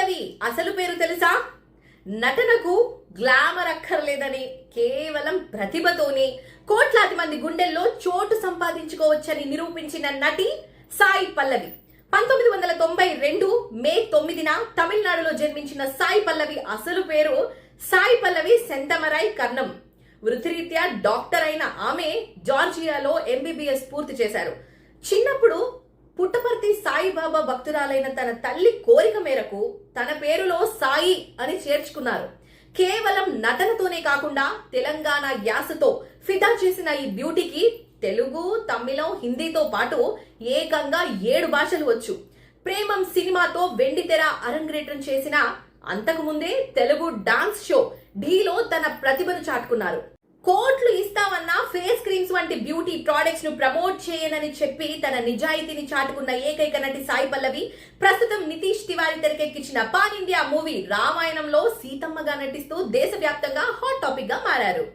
పల్లవి అసలు పేరు తెలుసా? నటనకు గ్లామర్ అక్కర్లేదని, కేవలం ప్రతిభతోనే కోట్లాది మంది గుండెల్లో చోటు సంపాదించుకోవచ్చని నిరూపించిన నటి సాయి పల్లవి. 1992 మే 9న తమిళనాడులో జన్మించిన సాయి పల్లవి అసలు పేరు సాయి పల్లవి సెంతమరై కర్ణం. వృత్తిరీత్యా డాక్టర్ అయిన ఆమె జార్జియాలో MBBS పూర్తి చేశారు. చిన్నప్పుడు పుట్టపర్తి సాయిబాబా భక్తురాలైన తన తల్లి కోరిక మేరకు తన పేరులో సాయి అని చేర్చుకున్నారు. కేవలం నటనతోనే కాకుండా తెలంగాణ యాసతో ఫిదా చేసిన ఈ బ్యూటీకి తెలుగు, తమిళం, హిందీతో పాటు ఏకంగా 7 భాషలు వచ్చు. ప్రేమం సినిమాతో వెండితెర అరంగేట్రం చేసిన అంతకుముందే తెలుగు డాన్స్ షో ఢీలో తన ప్రతిభను చాటుకున్నారు. కోట్లు ఇస్తామన్న ఫేస్ క్రీమ్స్ వంటి బ్యూటీ ప్రొడక్ట్స్ ను ప్రమోట్ చేయనని చెప్పి తన నిజాయితీని చాటుకున్న ఏకైక నటి సాయి పల్లవి ప్రస్తుతం నితీష్ తివారీ తెరకెక్కించిన పాన్ ఇండియా మూవీ రామాయణంలో సీతమ్మగా నటిస్తూ దేశవ్యాప్తంగా హాట్ టాపిక్ గా మారారు.